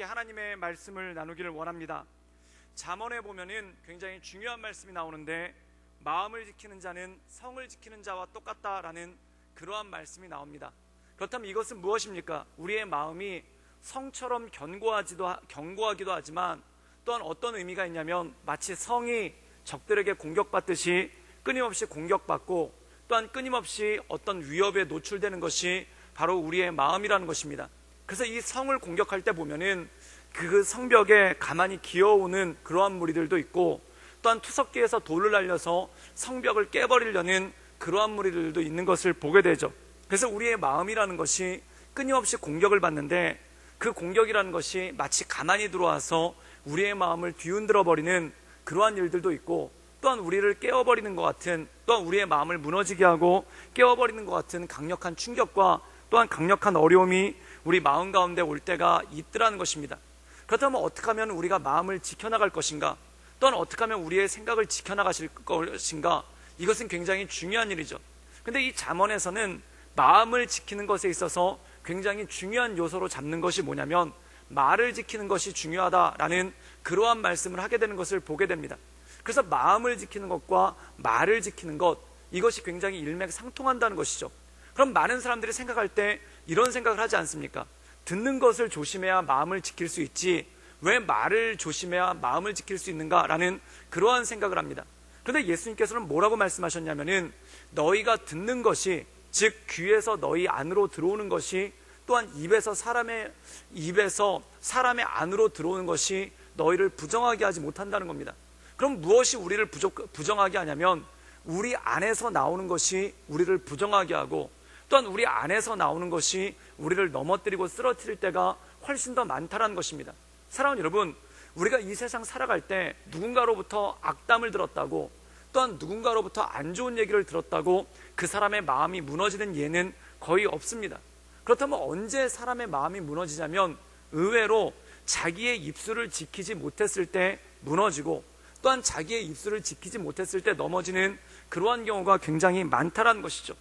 함께 하나님의 말씀을 나누기를 원합니다. 잠언에 보면은 굉장히 중요한 말씀이 나오는데 마음을 지키는 자는 성을 지키는 자와 똑같다라는 그러한 말씀이 나옵니다. 그렇다면 이것은 무엇입니까? 우리의 마음이 성처럼 견고하기도 하지만 또한 어떤 의미가 있냐면 마치 성이 적들에게 공격받듯이 끊임없이 공격받고 또한 끊임없이 어떤 위협에 노출되는 것이 바로 우리의 마음이라는 것입니다. 그래서 이 성을 공격할 때 보면은 그 성벽에 가만히 기어오는 그러한 무리들도 있고 또한 투석기에서 돌을 날려서 성벽을 깨버리려는 그러한 무리들도 있는 것을 보게 되죠. 그래서 우리의 마음이라는 것이 끊임없이 공격을 받는데 그 공격이라는 것이 마치 가만히 들어와서 우리의 마음을 뒤흔들어 버리는 그러한 일들도 있고 또한 우리를 깨워버리는 것 같은, 또한 우리의 마음을 무너지게 하고 깨워버리는 것 같은 강력한 충격과 또한 강력한 어려움이 우리 마음 가운데 올 때가 있더라는 것입니다. 그렇다면 어떻게 하면 우리가 마음을 지켜나갈 것인가, 또한 어떻게 하면 우리의 생각을 지켜나가실 것인가, 이것은 굉장히 중요한 일이죠. 근데 이 잠언에서는 마음을 지키는 것에 있어서 굉장히 중요한 요소로 잡는 것이 뭐냐면 말을 지키는 것이 중요하다라는 그러한 말씀을 하게 되는 것을 보게 됩니다. 그래서 마음을 지키는 것과 말을 지키는 것, 이것이 굉장히 일맥상통한다는 것이죠. 그럼 많은 사람들이 생각할 때 이런 생각을 하지 않습니까? 듣는 것을 조심해야 마음을 지킬 수 있지 왜 말을 조심해야 마음을 지킬 수 있는가라는 그러한 생각을 합니다. 그런데 예수님께서는 뭐라고 말씀하셨냐면은 너희가 듣는 것이, 즉 귀에서 너희 안으로 들어오는 것이, 또한 입에서 사람의 안으로 들어오는 것이 너희를 부정하게 하지 못한다는 겁니다. 그럼 무엇이 우리를 부정하게 하냐면 우리 안에서 나오는 것이 우리를 부정하게 하고 또한 우리 안에서 나오는 것이 우리를 넘어뜨리고 쓰러뜨릴 때가 훨씬 더 많다는 것입니다. 사랑하는 여러분, 우리가 이 세상 살아갈 때 누군가로부터 악담을 들었다고 또한 누군가로부터 안 좋은 얘기를 들었다고 그 사람의 마음이 무너지는 예는 거의 없습니다. 그렇다면 언제 사람의 마음이 무너지냐면 의외로 자기의 입술을 지키지 못했을 때 무너지고 또한 자기의 입술을 지키지 못했을 때 넘어지는 그러한 경우가 굉장히 많다라는 것이죠.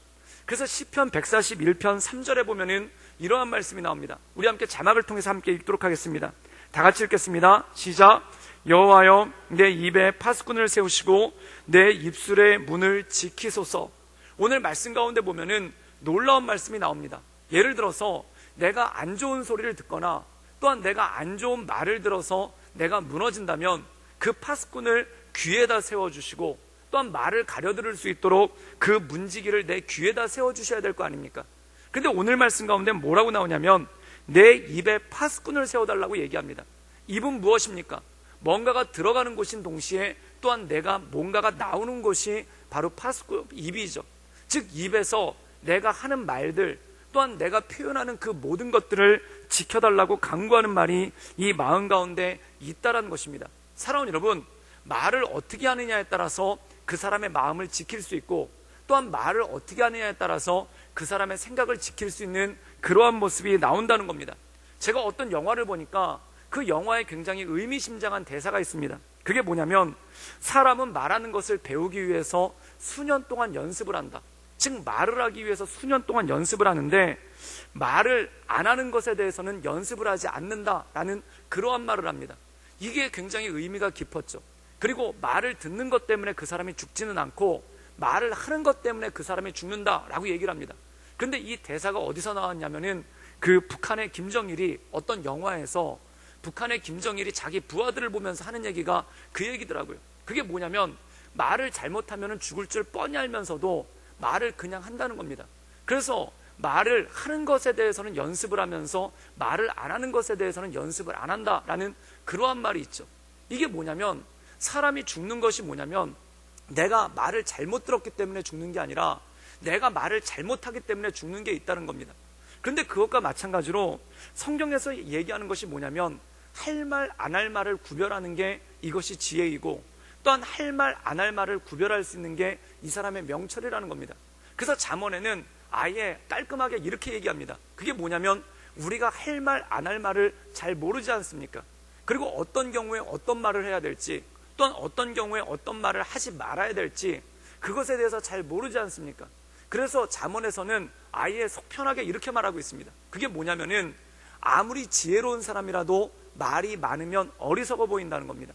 그래서 시편 141편 3절에 보면은 이러한 말씀이 나옵니다. 우리 함께 자막을 통해서 함께 읽도록 하겠습니다. 다 같이 읽겠습니다. 시작. 여호와여 내 입에 파수꾼을 세우시고 내 입술의 문을 지키소서. 오늘 말씀 가운데 보면은 놀라운 말씀이 나옵니다. 예를 들어서 내가 안 좋은 소리를 듣거나 또한 내가 안 좋은 말을 들어서 내가 무너진다면 그 파수꾼을 귀에다 세워주시고 또한 말을 가려들을 수 있도록 그 문지기를 내 귀에다 세워주셔야 될 거 아닙니까? 근데 오늘 말씀 가운데 뭐라고 나오냐면 내 입에 파수꾼을 세워달라고 얘기합니다. 입은 무엇입니까? 뭔가가 들어가는 곳인 동시에 또한 내가 뭔가가 나오는 곳이 바로 파수꾼, 입이죠. 즉 입에서 내가 하는 말들 또한 내가 표현하는 그 모든 것들을 지켜달라고 강구하는 말이 이 마음 가운데 있다라는 것입니다. 사랑하는 여러분, 말을 어떻게 하느냐에 따라서 그 사람의 마음을 지킬 수 있고 또한 말을 어떻게 하느냐에 따라서 그 사람의 생각을 지킬 수 있는 그러한 모습이 나온다는 겁니다. 제가 어떤 영화를 보니까 그 영화에 굉장히 의미심장한 대사가 있습니다. 그게 뭐냐면 사람은 말하는 것을 배우기 위해서 수년 동안 연습을 한다. 즉 말을 하기 위해서 수년 동안 연습을 하는데 말을 안 하는 것에 대해서는 연습을 하지 않는다라는 그러한 말을 합니다. 이게 굉장히 의미가 깊었죠. 그리고 말을 듣는 것 때문에 그 사람이 죽지는 않고 말을 하는 것 때문에 그 사람이 죽는다라고 얘기를 합니다. 그런데 이 대사가 어디서 나왔냐면은 그 북한의 김정일이 어떤 영화에서 북한의 김정일이 자기 부하들을 보면서 하는 얘기가 그 얘기더라고요. 그게 뭐냐면 말을 잘못하면 죽을 줄 뻔히 알면서도 말을 그냥 한다는 겁니다. 그래서 말을 하는 것에 대해서는 연습을 하면서 말을 안 하는 것에 대해서는 연습을 안 한다라는 그러한 말이 있죠. 이게 뭐냐면 사람이 죽는 것이 뭐냐면 내가 말을 잘못 들었기 때문에 죽는 게 아니라 내가 말을 잘못하기 때문에 죽는 게 있다는 겁니다. 그런데 그것과 마찬가지로 성경에서 얘기하는 것이 뭐냐면 할 말 안 할 말을 구별하는 게 이것이 지혜이고 또한 할 말 안 할 말을 구별할 수 있는 게 이 사람의 명철이라는 겁니다. 그래서 잠언에는 아예 깔끔하게 이렇게 얘기합니다. 그게 뭐냐면 우리가 할 말 안 할 말을 잘 모르지 않습니까? 그리고 어떤 경우에 어떤 말을 해야 될지 또한 어떤 경우에 어떤 말을 하지 말아야 될지 그것에 대해서 잘 모르지 않습니까? 그래서 잠언에서는 아예 속편하게 이렇게 말하고 있습니다. 그게 뭐냐면은 아무리 지혜로운 사람이라도 말이 많으면 어리석어 보인다는 겁니다.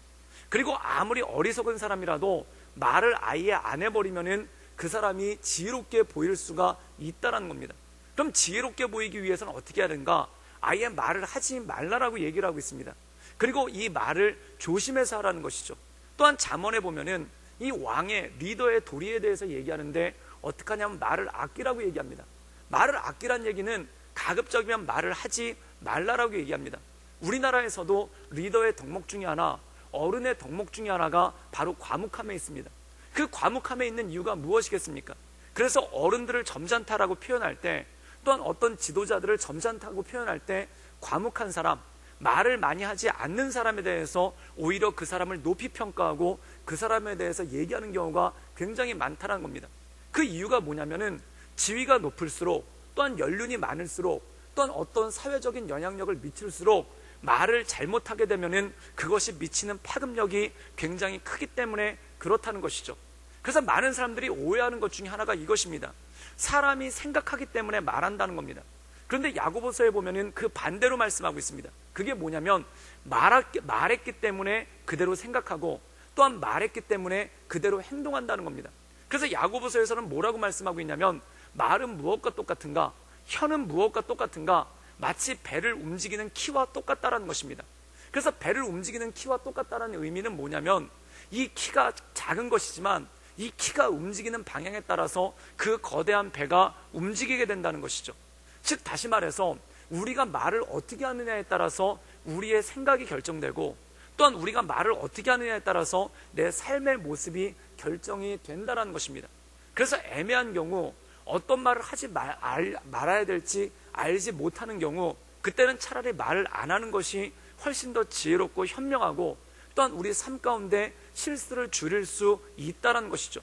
그리고 아무리 어리석은 사람이라도 말을 아예 안 해버리면은 그 사람이 지혜롭게 보일 수가 있다는 겁니다. 그럼 지혜롭게 보이기 위해서는 어떻게 해야 되는가? 아예 말을 하지 말라라고 얘기를 하고 있습니다. 그리고 이 말을 조심해서 하라는 것이죠. 또한 잠언에 보면은 이 왕의 리더의 도리에 대해서 얘기하는데 어떻게 하냐면 말을 아끼라고 얘기합니다. 말을 아끼란 얘기는 가급적이면 말을 하지 말라라고 얘기합니다. 우리나라에서도 리더의 덕목 중에 하나, 어른의 덕목 중에 하나가 바로 과묵함에 있습니다. 그 과묵함에 있는 이유가 무엇이겠습니까? 그래서 어른들을 점잖다라고 표현할 때, 또한 어떤 지도자들을 점잖다고 표현할 때 과묵한 사람, 말을 많이 하지 않는 사람에 대해서 오히려 그 사람을 높이 평가하고 그 사람에 대해서 얘기하는 경우가 굉장히 많다는 겁니다. 그 이유가 뭐냐면은 지위가 높을수록, 또한 연륜이 많을수록, 또한 어떤 사회적인 영향력을 미칠수록 말을 잘못하게 되면은 그것이 미치는 파급력이 굉장히 크기 때문에 그렇다는 것이죠. 그래서 많은 사람들이 오해하는 것 중에 하나가 이것입니다. 사람이 생각하기 때문에 말한다는 겁니다. 그런데 야고보서에 보면은 그 반대로 말씀하고 있습니다. 그게 뭐냐면 말했기 때문에 그대로 생각하고, 또한 말했기 때문에 그대로 행동한다는 겁니다. 그래서 야고보서에서는 뭐라고 말씀하고 있냐면, 말은 무엇과 똑같은가? 혀는 무엇과 똑같은가? 마치 배를 움직이는 키와 똑같다라는 것입니다. 그래서 배를 움직이는 키와 똑같다라는 의미는 뭐냐면, 이 키가 작은 것이지만 이 키가 움직이는 방향에 따라서 그 거대한 배가 움직이게 된다는 것이죠. 즉 다시 말해서 우리가 말을 어떻게 하느냐에 따라서 우리의 생각이 결정되고, 또한 우리가 말을 어떻게 하느냐에 따라서 내 삶의 모습이 결정이 된다는 것입니다. 그래서 애매한 경우, 어떤 말을 하지 말아야 될지 알지 못하는 경우, 그때는 차라리 말을 안 하는 것이 훨씬 더 지혜롭고 현명하고, 또한 우리 삶 가운데 실수를 줄일 수 있다는 것이죠.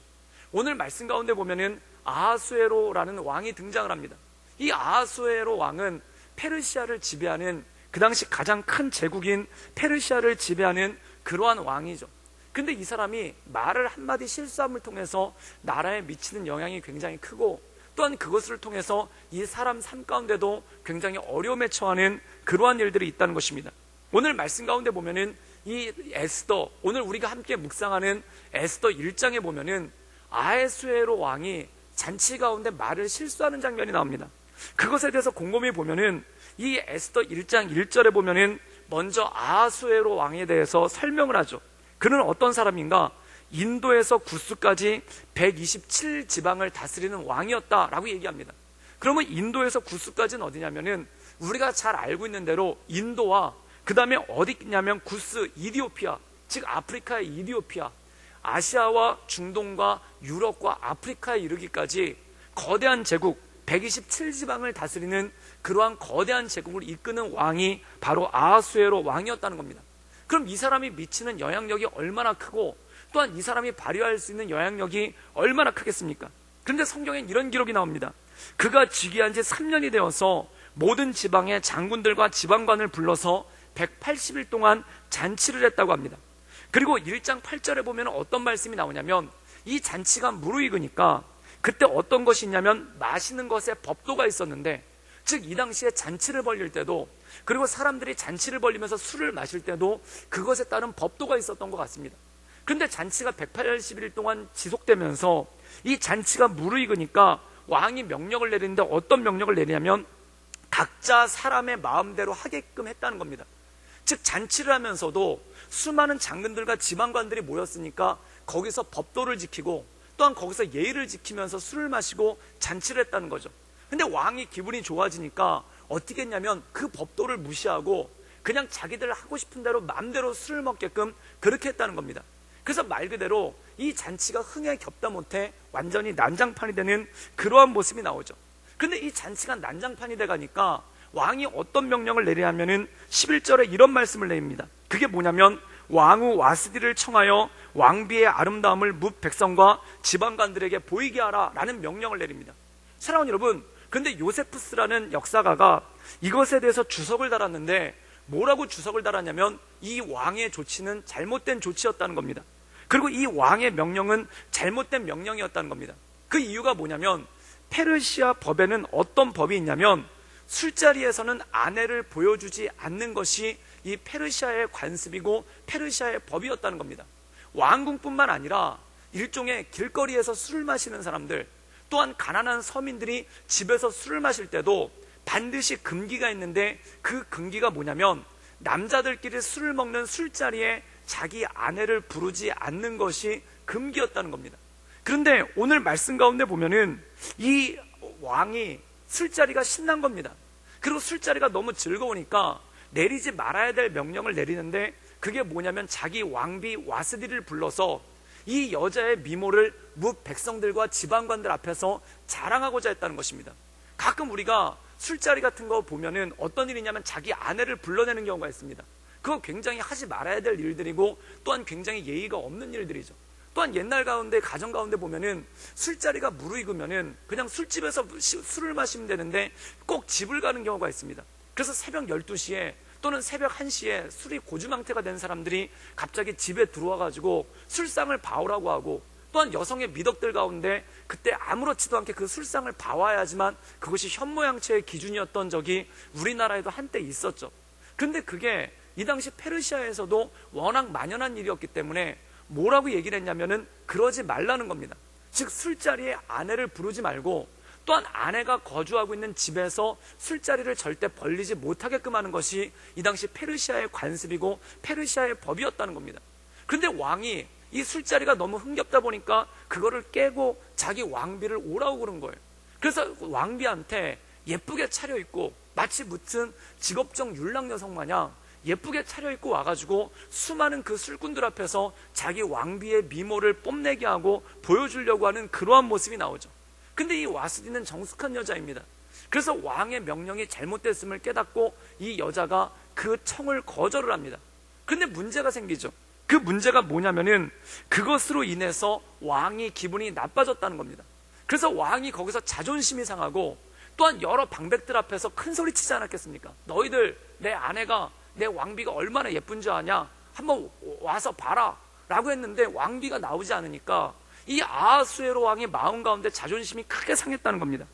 오늘 말씀 가운데 보면은 아하수에로라는 왕이 등장을 합니다. 이 아하수에로 왕은 페르시아를 지배하는, 그 당시 가장 큰 제국인 페르시아를 지배하는 그러한 왕이죠. 근데 이 사람이 말을 한마디 실수함을 통해서 나라에 미치는 영향이 굉장히 크고, 또한 그것을 통해서 이 사람 삶 가운데도 굉장히 어려움에 처하는 그러한 일들이 있다는 것입니다. 오늘 말씀 가운데 보면은 이 에스더, 오늘 우리가 함께 묵상하는 에스더 1장에 보면은 아하수에로 왕이 잔치 가운데 말을 실수하는 장면이 나옵니다. 그것에 대해서 곰곰이 보면은 이 에스더 1장 1절에 보면은 먼저 아하수에로 왕에 대해서 설명을 하죠. 그는 어떤 사람인가? 인도에서 구스까지 127지방을 다스리는 왕이었다라고 얘기합니다. 그러면 인도에서 구스까지는 어디냐면은 우리가 잘 알고 있는 대로 인도와 그 다음에 어디 있냐면 구스, 이디오피아, 즉 아프리카의 이디오피아, 아시아와 중동과 유럽과 아프리카에 이르기까지 거대한 제국 127지방을 다스리는 그러한 거대한 제국을 이끄는 왕이 바로 아하수에로 왕이었다는 겁니다. 그럼 이 사람이 미치는 영향력이 얼마나 크고, 또한 이 사람이 발휘할 수 있는 영향력이 얼마나 크겠습니까? 그런데 성경엔 이런 기록이 나옵니다. 그가 즉위한 지 3년이 되어서 모든 지방의 장군들과 지방관을 불러서 180일 동안 잔치를 했다고 합니다. 그리고 1장 8절에 보면 어떤 말씀이 나오냐면, 이 잔치가 무르익으니까 그때 어떤 것이 있냐면 마시는 것에 법도가 있었는데, 즉 이 당시에 잔치를 벌릴 때도, 그리고 사람들이 잔치를 벌리면서 술을 마실 때도 그것에 따른 법도가 있었던 것 같습니다. 그런데 잔치가 180일 동안 지속되면서 이 잔치가 무르익으니까 왕이 명령을 내리는데 어떤 명령을 내리냐면 각자 사람의 마음대로 하게끔 했다는 겁니다. 즉 잔치를 하면서도 수많은 장군들과 지방관들이 모였으니까 거기서 법도를 지키고, 또한 거기서 예의를 지키면서 술을 마시고 잔치를 했다는 거죠. 근데 왕이 기분이 좋아지니까 어떻게 했냐면 그 법도를 무시하고 그냥 자기들 하고 싶은 대로 마음대로 술을 먹게끔 그렇게 했다는 겁니다. 그래서 말 그대로 이 잔치가 흥에 겹다 못해 완전히 난장판이 되는 그러한 모습이 나오죠. 근데 이 잔치가 난장판이 돼가니까 왕이 어떤 명령을 내리냐면은 11절에 이런 말씀을 내립니다. 그게 뭐냐면 왕후 와스디를 청하여 왕비의 아름다움을 뭇 백성과 지방관들에게 보이게 하라 라는 명령을 내립니다. 사랑하는 여러분, 근데 요세푸스라는 역사가가 이것에 대해서 주석을 달았는데 뭐라고 주석을 달았냐면 이 왕의 조치는 잘못된 조치였다는 겁니다. 그리고 이 왕의 명령은 잘못된 명령이었다는 겁니다. 그 이유가 뭐냐면 페르시아 법에는 어떤 법이 있냐면 술자리에서는 아내를 보여주지 않는 것이 이 페르시아의 관습이고 페르시아의 법이었다는 겁니다. 왕궁뿐만 아니라 일종의 길거리에서 술을 마시는 사람들, 또한 가난한 서민들이 집에서 술을 마실 때도 반드시 금기가 있는데, 그 금기가 뭐냐면 남자들끼리 술을 먹는 술자리에 자기 아내를 부르지 않는 것이 금기였다는 겁니다. 그런데 오늘 말씀 가운데 보면은 이 왕이 술자리가 신난 겁니다. 그리고 술자리가 너무 즐거우니까 내리지 말아야 될 명령을 내리는데, 그게 뭐냐면 자기 왕비 와스디를 불러서 이 여자의 미모를 뭇 백성들과 지방관들 앞에서 자랑하고자 했다는 것입니다. 가끔 우리가 술자리 같은 거 보면은 어떤 일이냐면 자기 아내를 불러내는 경우가 있습니다. 그거 굉장히 하지 말아야 될 일들이고, 또한 굉장히 예의가 없는 일들이죠. 또한 옛날 가운데, 가정 가운데 보면은 술자리가 무르익으면은 그냥 술집에서 술을 마시면 되는데 꼭 집을 가는 경우가 있습니다. 그래서 새벽 12시에 또는 새벽 1시에 술이 고주망태가 된 사람들이 갑자기 집에 들어와 가지고 술상을 봐오라고 하고, 또한 여성의 미덕들 가운데 그때 아무렇지도 않게 그 술상을 봐와야지만 그것이 현모양처의 기준이었던 적이 우리나라에도 한때 있었죠. 그런데 그게 이 당시 페르시아에서도 워낙 만연한 일이었기 때문에 뭐라고 얘기를 했냐면은 그러지 말라는 겁니다. 즉 술자리에 아내를 부르지 말고, 또한 아내가 거주하고 있는 집에서 술자리를 절대 벌리지 못하게끔 하는 것이 이 당시 페르시아의 관습이고 페르시아의 법이었다는 겁니다. 그런데 왕이 이 술자리가 너무 흥겹다 보니까 그거를 깨고 자기 왕비를 오라고 그런 거예요. 그래서 왕비한테 예쁘게 차려입고 마치 무슨 직업적 율랑 여성 마냥 예쁘게 차려입고 와가지고 수많은 그 술꾼들 앞에서 자기 왕비의 미모를 뽐내게 하고 보여주려고 하는 그러한 모습이 나오죠. 근데 이 와스디는 정숙한 여자입니다. 그래서 왕의 명령이 잘못됐음을 깨닫고 이 여자가 그 청을 거절을 합니다. 근데 문제가 생기죠. 그 문제가 뭐냐면은 그것으로 인해서 왕이 기분이 나빠졌다는 겁니다. 그래서 왕이 거기서 자존심이 상하고, 또한 여러 방백들 앞에서 큰 소리 치지 않았겠습니까? 너희들 내 아내가, 내 왕비가 얼마나 예쁜 줄 아냐? 한번 와서 봐라 라고 했는데 왕비가 나오지 않으니까 이 아하수에로 왕의 마음 가운데 자존심이 크게 상했다는 겁니다.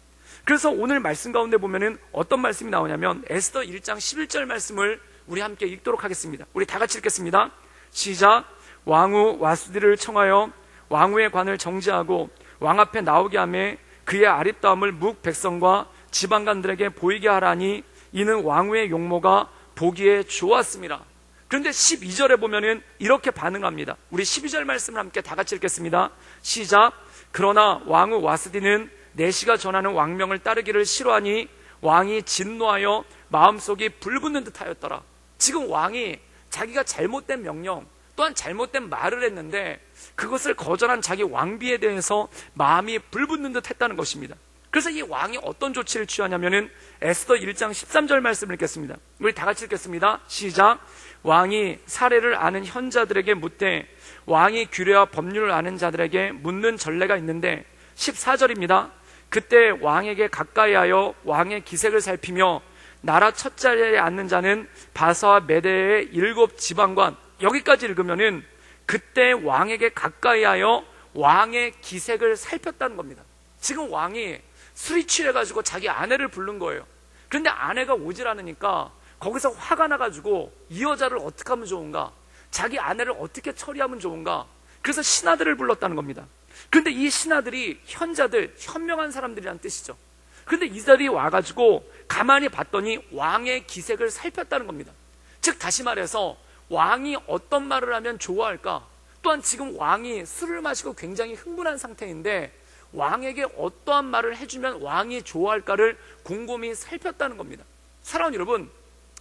그래서 오늘 말씀 가운데 보면은 어떤 말씀이 나오냐면 에스더 1장 11절 말씀을 우리 함께 읽도록 하겠습니다. 우리 다 같이 읽겠습니다. 시작. 왕후 와스디를 청하여 왕후의 관을 정지하고 왕 앞에 나오게 하며 그의 아립다움을 묵 백성과 지방관들에게 보이게 하라니 이는 왕후의 용모가 보기에 좋았습니다. 그런데 12절에 보면은 이렇게 반응합니다. 우리 12절 말씀을 함께 다 같이 읽겠습니다. 시작. 그러나 왕후 와스디는 내시가 전하는 왕명을 따르기를 싫어하니 왕이 진노하여 마음속이 불붙는 듯 하였더라. 지금 왕이 자기가 잘못된 명령, 또한 잘못된 말을 했는데 그것을 거절한 자기 왕비에 대해서 마음이 불붙는 듯 했다는 것입니다. 그래서 이 왕이 어떤 조치를 취하냐면은 에스더 1장 13절 말씀을 읽겠습니다. 우리 다 같이 읽겠습니다. 시작. 왕이 사례를 아는 현자들에게 묻되 왕이 규례와 법률을 아는 자들에게 묻는 전례가 있는데 14절입니다. 그때 왕에게 가까이하여 왕의 기색을 살피며 나라 첫 자리에 앉는 자는 바사와 메대의 7 지방관, 여기까지 읽으면은 그때 왕에게 가까이하여 왕의 기색을 살폈다는 겁니다. 지금 왕이 술이 취해가지고 자기 아내를 부른 거예요. 그런데 아내가 오질 않으니까 거기서 화가 나가지고 이 여자를 어떻게 하면 좋은가, 자기 아내를 어떻게 처리하면 좋은가, 그래서 신하들을 불렀다는 겁니다. 그런데 이 신하들이 현자들, 현명한 사람들이란 뜻이죠. 그런데 이 자리에 와가지고 가만히 봤더니 왕의 기색을 살폈다는 겁니다. 즉 다시 말해서 왕이 어떤 말을 하면 좋아할까, 또한 지금 왕이 술을 마시고 굉장히 흥분한 상태인데 왕에게 어떠한 말을 해주면 왕이 좋아할까를 곰곰이 살폈다는 겁니다. 사랑하는 여러분,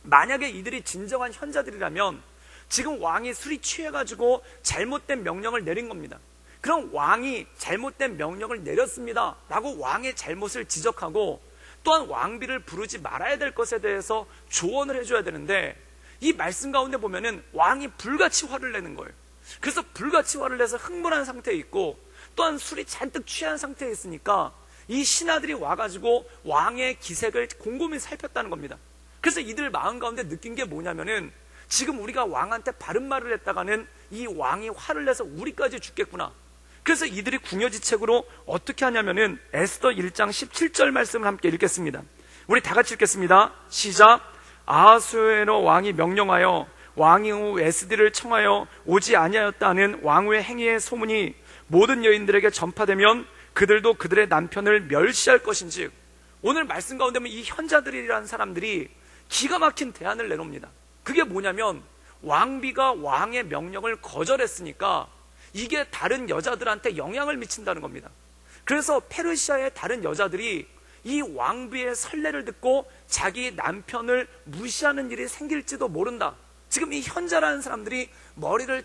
만약에 이들이 진정한 현자들이라면 지금 왕이 술이 취해가지고 잘못된 명령을 내린 겁니다. 그럼 왕이 잘못된 명령을 내렸습니다 라고 왕의 잘못을 지적하고, 또한 왕비를 부르지 말아야 될 것에 대해서 조언을 해줘야 되는데 이 말씀 가운데 보면은 왕이 불같이 화를 내는 거예요. 그래서 불같이 화를 내서 흥분한 상태에 있고, 또한 술이 잔뜩 취한 상태에 있으니까 이 신하들이 와가지고 왕의 기색을 곰곰이 살폈다는 겁니다. 그래서 이들 마음 가운데 느낀 게 뭐냐면은 지금 우리가 왕한테 바른 말을 했다가는 이 왕이 화를 내서 우리까지 죽겠구나. 그래서 이들이 궁여지책으로 어떻게 하냐면은 에스더 1장 17절 말씀을 함께 읽겠습니다. 우리 다 같이 읽겠습니다. 시작. 아하수에로 왕이 명령하여 왕후 에스디를 청하여 오지 아니하였다는 왕후의 행위의 소문이 모든 여인들에게 전파되면 그들도 그들의 남편을 멸시할 것인즉. 오늘 말씀 가운데 보면 이 현자들이라는 사람들이 기가 막힌 대안을 내놓습니다. 그게 뭐냐면 왕비가 왕의 명령을 거절했으니까 이게 다른 여자들한테 영향을 미친다는 겁니다. 그래서 페르시아의 다른 여자들이 이 왕비의 선례를 듣고 자기 남편을 무시하는 일이 생길지도 모른다. 지금 이 현자라는 사람들이 머리를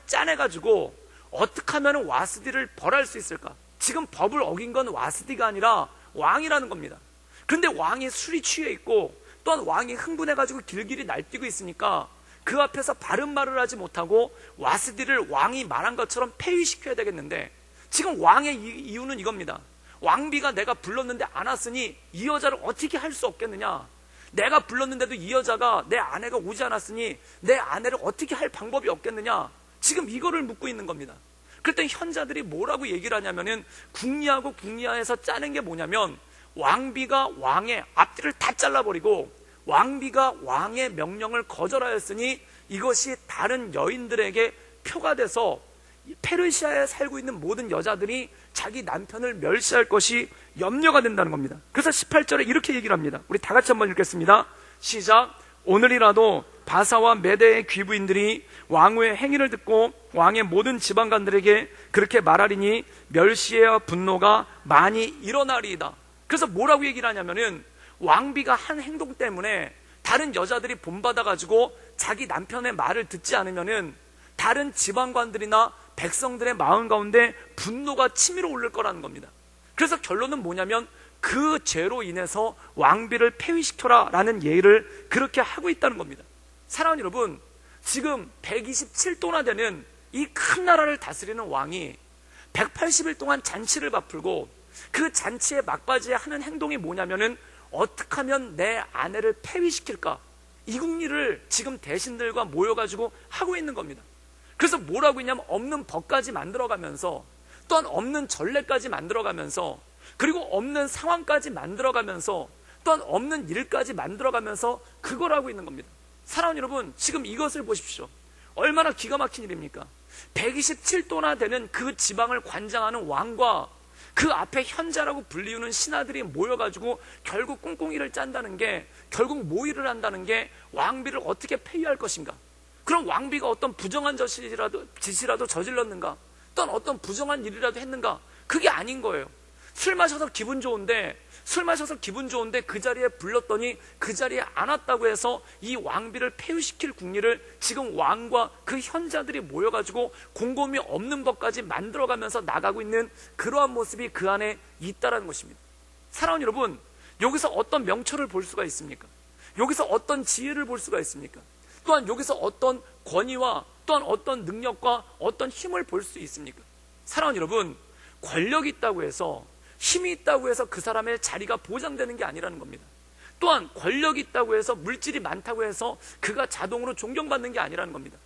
짜내가지고 어떻게 하면 와스디를 벌할 수 있을까? 지금 법을 어긴 건 와스디가 아니라 왕이라는 겁니다. 그런데 왕이 술이 취해 있고 또한 왕이 흥분해가지고 길길이 날뛰고 있으니까 그 앞에서 바른 말을 하지 못하고 와스디를 왕이 말한 것처럼 폐위시켜야 되겠는데, 지금 왕의 이유는 이겁니다. 왕비가 내가 불렀는데 안 왔으니 이 여자를 어떻게 할 수 없겠느냐, 내가 불렀는데도 이 여자가 내 아내가 오지 않았으니 내 아내를 어떻게 할 방법이 없겠느냐, 지금 이거를 묻고 있는 겁니다. 그랬더니 현자들이 뭐라고 얘기를 하냐면은 궁리하고 궁리하에서 짜는 게 뭐냐면 왕비가 왕의 앞뒤를 다 잘라버리고 왕비가 왕의 명령을 거절하였으니 이것이 다른 여인들에게 표가 돼서 페르시아에 살고 있는 모든 여자들이 자기 남편을 멸시할 것이 염려가 된다는 겁니다. 그래서 18절에 이렇게 얘기를 합니다. 우리 다 같이 한번 읽겠습니다. 시작. 오늘이라도 바사와 메대의 귀부인들이 왕후의 행위를 듣고 왕의 모든 지방관들에게 그렇게 말하리니 멸시와 분노가 많이 일어나리이다. 그래서 뭐라고 얘기를 하냐면은 왕비가 한 행동 때문에 다른 여자들이 본받아가지고 자기 남편의 말을 듣지 않으면은 다른 지방관들이나 백성들의 마음 가운데 분노가 치밀어 오를 거라는 겁니다. 그래서 결론은 뭐냐면 그 죄로 인해서 왕비를 폐위시켜라 라는 예의를 그렇게 하고 있다는 겁니다. 사랑하는 여러분, 지금 127도나 되는 이 큰 나라를 다스리는 왕이 180일 동안 잔치를 베풀고 그 잔치의 막바지에 하는 행동이 뭐냐면은 어떻게 하면 내 아내를 폐위시킬까, 이 궁리를 지금 대신들과 모여가지고 하고 있는 겁니다. 그래서 뭐라고 했냐면 없는 법까지 만들어가면서 또한 없는 전례까지 만들어가면서 그리고 없는 상황까지 만들어가면서 또한 없는 일까지 만들어가면서 그걸 하고 있는 겁니다. 사랑하는 여러분, 지금 이것을 보십시오. 얼마나 기가 막힌 일입니까? 127도나 되는 그 지방을 관장하는 왕과 그 앞에 현자라고 불리우는 신하들이 모여가지고 결국 꿍꿍이를 짠다는 게, 결국 모의를 한다는 게 왕비를 어떻게 폐위할 것인가? 그럼 왕비가 어떤 부정한 짓이라도 저질렀는가? 또는 어떤 부정한 일이라도 했는가? 그게 아닌 거예요. 술 마셔서 기분 좋은데 그 자리에 불렀더니 그 자리에 안 왔다고 해서 이 왕비를 폐위시킬 궁리를 지금 왕과 그 현자들이 모여가지고 곰곰이 없는 법까지 만들어가면서 나가고 있는 그러한 모습이 그 안에 있다는 것입니다. 사랑하는 여러분, 여기서 어떤 명철을 볼 수가 있습니까? 여기서 어떤 지혜를 볼 수가 있습니까? 또한 여기서 어떤 권위와 또한 어떤 능력과 어떤 힘을 볼 수 있습니까? 사랑하는 여러분, 권력이 있다고 해서, 힘이 있다고 해서 그 사람의 자리가 보장되는 게 아니라는 겁니다. 또한 권력이 있다고 해서, 물질이 많다고 해서 그가 자동으로 존경받는 게 아니라는 겁니다.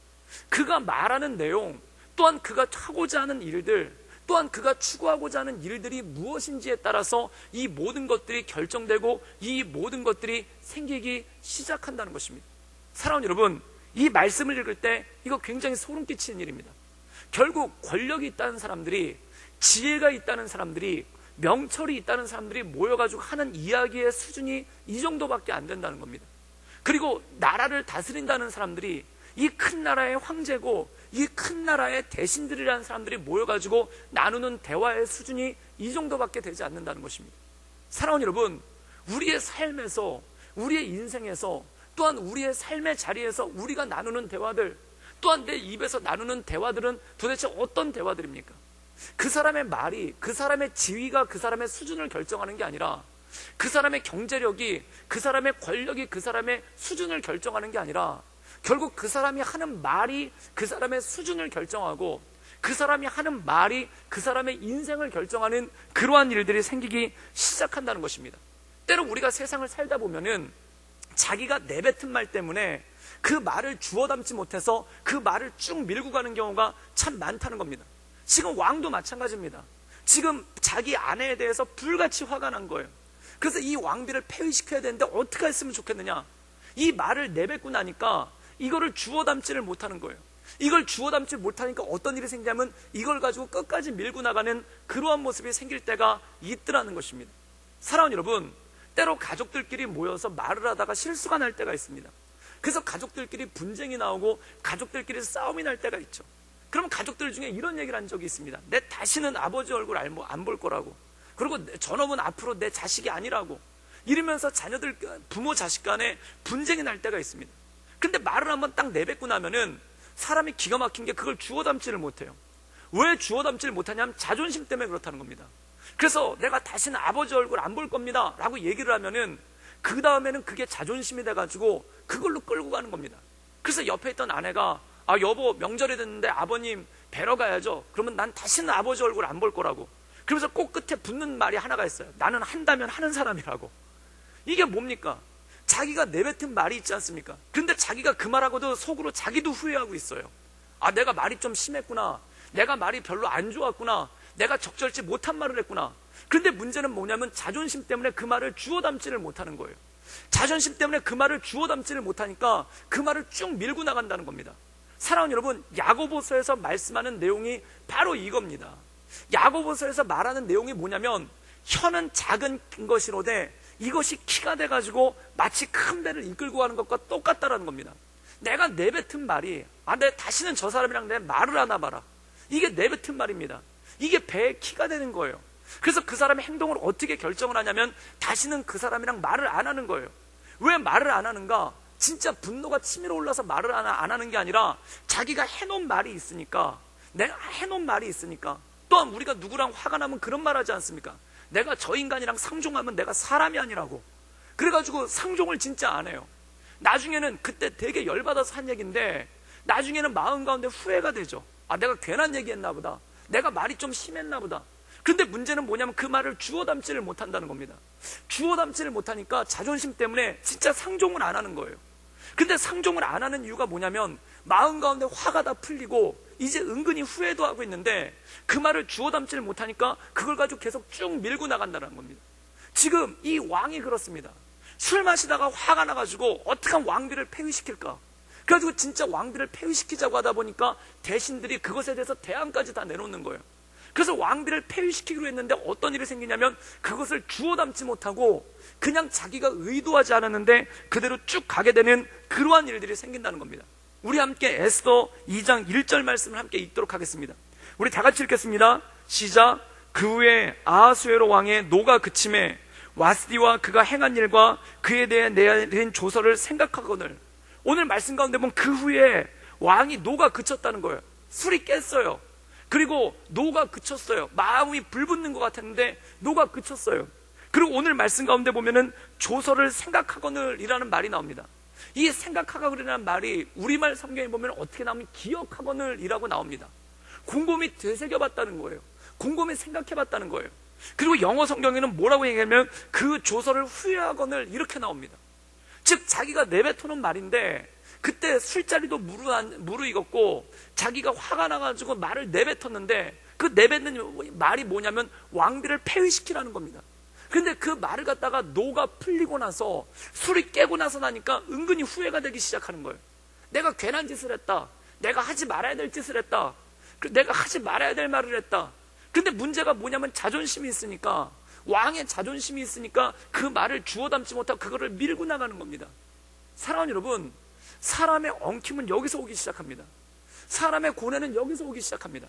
그가 말하는 내용, 또한 그가 하고자 하는 일들, 또한 그가 추구하고자 하는 일들이 무엇인지에 따라서 이 모든 것들이 결정되고 이 모든 것들이 생기기 시작한다는 것입니다. 사랑하는 여러분, 이 말씀을 읽을 때 이거 굉장히 소름 끼치는 일입니다. 결국 권력이 있다는 사람들이, 지혜가 있다는 사람들이, 명철이 있다는 사람들이 모여가지고 하는 이야기의 수준이 이 정도밖에 안 된다는 겁니다. 그리고 나라를 다스린다는 사람들이, 이 큰 나라의 황제고 이 큰 나라의 대신들이라는 사람들이 모여가지고 나누는 대화의 수준이 이 정도밖에 되지 않는다는 것입니다. 사랑하는 여러분, 우리의 삶에서, 우리의 인생에서, 또한 우리의 삶의 자리에서 우리가 나누는 대화들, 또한 내 입에서 나누는 대화들은 도대체 어떤 대화들입니까? 그 사람의 말이, 그 사람의 지위가 그 사람의 수준을 결정하는 게 아니라, 그 사람의 경제력이, 그 사람의 권력이 그 사람의 수준을 결정하는 게 아니라, 결국 그 사람이 하는 말이 그 사람의 수준을 결정하고, 그 사람이 하는 말이 그 사람의 인생을 결정하는 그러한 일들이 생기기 시작한다는 것입니다. 때로 우리가 세상을 살다 보면은 자기가 내뱉은 말 때문에 그 말을 주워 담지 못해서 그 말을 쭉 밀고 가는 경우가 참 많다는 겁니다. 지금 왕도 마찬가지입니다. 지금 자기 아내에 대해서 불같이 화가 난 거예요. 그래서 이 왕비를 폐위시켜야 되는데 어떻게 했으면 좋겠느냐, 이 말을 내뱉고 나니까 이거를 주워 담지를 못하는 거예요. 이걸 주워 담지 못하니까 어떤 일이 생기냐면 이걸 가지고 끝까지 밀고 나가는 그러한 모습이 생길 때가 있더라는 것입니다. 사랑하는 여러분, 때로 가족들끼리 모여서 말을 하다가 실수가 날 때가 있습니다. 그래서 가족들끼리 분쟁이 나오고 가족들끼리 싸움이 날 때가 있죠. 그럼 가족들 중에 이런 얘기를 한 적이 있습니다. 내 다시는 아버지 얼굴 안 볼 거라고, 그리고 저놈은 앞으로 내 자식이 아니라고, 이러면서 자녀들, 부모 자식 간에 분쟁이 날 때가 있습니다. 근데 말을 한번 딱 내뱉고 나면은 사람이 기가 막힌 게 그걸 주워 담지를 못해요. 왜 주워 담지를 못하냐면 자존심 때문에 그렇다는 겁니다. 그래서 내가 다시는 아버지 얼굴 안 볼 겁니다 라고 얘기를 하면은 그 다음에는 그게 자존심이 돼가지고 그걸로 끌고 가는 겁니다. 그래서 옆에 있던 아내가, 아 여보 명절이 됐는데 아버님 뵈러 가야죠. 그러면 난 다시는 아버지 얼굴 안 볼 거라고. 그러면서 꼭 끝에 붙는 말이 하나가 있어요. 나는 한다면 하는 사람이라고. 이게 뭡니까? 자기가 내뱉은 말이 있지 않습니까? 그런데 자기가 그 말하고도 속으로 자기도 후회하고 있어요. 아 내가 말이 좀 심했구나, 내가 말이 별로 안 좋았구나, 내가 적절치 못한 말을 했구나. 그런데 문제는 뭐냐면 자존심 때문에 그 말을 주워 담지를 못하는 거예요. 자존심 때문에 그 말을 주워 담지를 못하니까 그 말을 쭉 밀고 나간다는 겁니다. 사랑하는 여러분, 야고보서에서 말씀하는 내용이 바로 이겁니다. 야고보서에서 말하는 내용이 뭐냐면 혀는 작은 것이로되 이것이 키가 돼가지고 마치 큰 배를 이끌고 가는 것과 똑같다라는 겁니다. 내가 내뱉은 말이, 아, 내 다시는 저 사람이랑 내 말을 하나 봐라, 이게 내뱉은 말입니다. 이게 배의 키가 되는 거예요. 그래서 그 사람의 행동을 어떻게 결정을 하냐면 다시는 그 사람이랑 말을 안 하는 거예요. 왜 말을 안 하는가? 진짜 분노가 치밀어 올라서 말을 안 하는 게 아니라 자기가 해놓은 말이 있으니까, 내가 해놓은 말이 있으니까. 또한 우리가 누구랑 화가 나면 그런 말 하지 않습니까? 내가 저 인간이랑 상종하면 내가 사람이 아니라고. 그래가지고 상종을 진짜 안 해요. 나중에는 그때 되게 열받아서 한 얘기인데 나중에는 마음 가운데 후회가 되죠. 아 내가 괜한 얘기했나 보다, 내가 말이 좀 심했나 보다. 그런데 문제는 뭐냐면 그 말을 주워 담지를 못한다는 겁니다. 주워 담지를 못하니까 자존심 때문에 진짜 상종을 안 하는 거예요. 근데 상종을 안 하는 이유가 뭐냐면 마음 가운데 화가 다 풀리고 이제 은근히 후회도 하고 있는데 그 말을 주워 담지를 못하니까 그걸 가지고 계속 쭉 밀고 나간다는 겁니다. 지금 이 왕이 그렇습니다. 술 마시다가 화가 나가지고 어떻게 하면 왕비를 폐위시킬까? 그래가지고 진짜 왕비를 폐위시키자고 하다 보니까 대신들이 그것에 대해서 대안까지 다 내놓는 거예요. 그래서 왕비를 폐위시키기로 했는데 어떤 일이 생기냐면 그것을 주워 담지 못하고 그냥 자기가 의도하지 않았는데 그대로 쭉 가게 되는 그러한 일들이 생긴다는 겁니다. 우리 함께 에스더 2장 1절 말씀을 함께 읽도록 하겠습니다. 우리 다 같이 읽겠습니다. 시작. 그 후에 아하수에로 왕의 노가 그침에 와스디와 그가 행한 일과 그에 대해 내린 조서를 생각하거늘. 오늘 말씀 가운데 보면 그 후에 왕이 노가 그쳤다는 거예요. 술이 깼어요. 그리고 노가 그쳤어요. 마음이 불붙는 것 같았는데 노가 그쳤어요. 그리고 오늘 말씀 가운데 보면은 조서를 생각하거늘 이라는 말이 나옵니다. 이 생각하거늘이라는 말이 우리말 성경에 보면 어떻게 나오면 기억하거늘 이라고 나옵니다. 곰곰이 되새겨봤다는 거예요. 곰곰이 생각해봤다는 거예요. 그리고 영어 성경에는 뭐라고 얘기하면 그 조서를 후회하거늘 이렇게 나옵니다. 즉 자기가 내뱉어놓은 말인데 그때 술자리도 무르익었고 자기가 화가 나가지고 말을 내뱉었는데 그 내뱉는 말이 뭐냐면 왕비를 폐위시키라는 겁니다. 근데 그 말을 갖다가 노가 풀리고 나서 술이 깨고 나서 나니까 은근히 후회가 되기 시작하는 거예요. 내가 괜한 짓을 했다, 내가 하지 말아야 될 짓을 했다, 내가 하지 말아야 될 말을 했다. 근데 문제가 뭐냐면 자존심이 있으니까, 왕의 자존심이 있으니까 그 말을 주워 담지 못하고 그거를 밀고 나가는 겁니다. 사랑하는 여러분, 사람의 엉킴은 여기서 오기 시작합니다. 사람의 고뇌는 여기서 오기 시작합니다.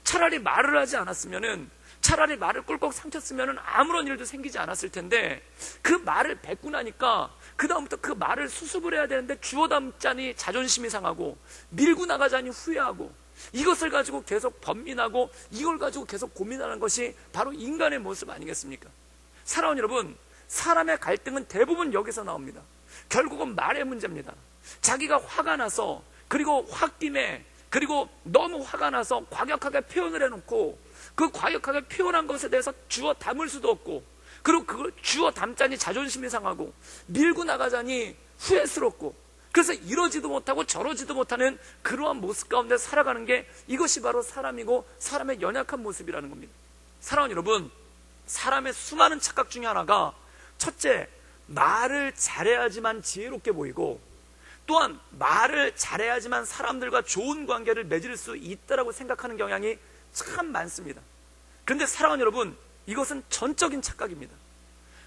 차라리 말을 하지 않았으면은, 차라리 말을 꿀꺽 삼켰으면은 아무런 일도 생기지 않았을 텐데 그 말을 뱉고 나니까 그 다음부터 그 말을 수습을 해야 되는데 주워 담자니 자존심이 상하고 밀고 나가자니 후회하고 이것을 가지고 계속 번민하고 이걸 가지고 계속 고민하는 것이 바로 인간의 모습 아니겠습니까? 사랑하는 여러분, 사람의 갈등은 대부분 여기서 나옵니다. 결국은 말의 문제입니다. 자기가 화가 나서, 그리고 홧김에, 그리고 너무 화가 나서 과격하게 표현을 해놓고 그 과격하게 표현한 것에 대해서 주워 담을 수도 없고, 그리고 그걸 주워 담자니 자존심이 상하고 밀고 나가자니 후회스럽고, 그래서 이러지도 못하고 저러지도 못하는 그러한 모습 가운데 살아가는 게 이것이 바로 사람이고 사람의 연약한 모습이라는 겁니다. 사랑하는 여러분, 사람의 수많은 착각 중에 하나가 첫째, 말을 잘해야지만 지혜롭게 보이고, 또한 말을 잘해야지만 사람들과 좋은 관계를 맺을 수 있다라고 생각하는 경향이 참 많습니다. 그런데 사랑하는 여러분, 이것은 전적인 착각입니다.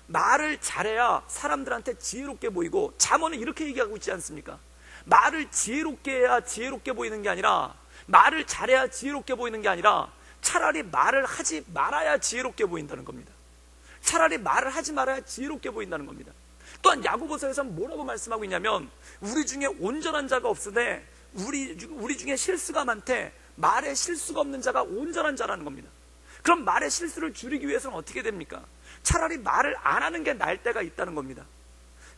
말을 잘해야 사람들한테 지혜롭게 보이고, 잠언은 이렇게 얘기하고 있지 않습니까? 말을 지혜롭게 해야 지혜롭게 보이는 게 아니라, 말을 잘해야 지혜롭게 보이는 게 아니라 차라리 말을 하지 말아야 지혜롭게 보인다는 겁니다. 차라리 말을 하지 말아야 지혜롭게 보인다는 겁니다. 또한 야고보서에서는 뭐라고 말씀하고 있냐면, 우리 중에 온전한 자가 없으되 우리 중에 실수가 많되 말에 실수가 없는 자가 온전한 자라는 겁니다. 그럼 말의 실수를 줄이기 위해서는 어떻게 됩니까? 차라리 말을 안 하는 게 나을 때가 있다는 겁니다.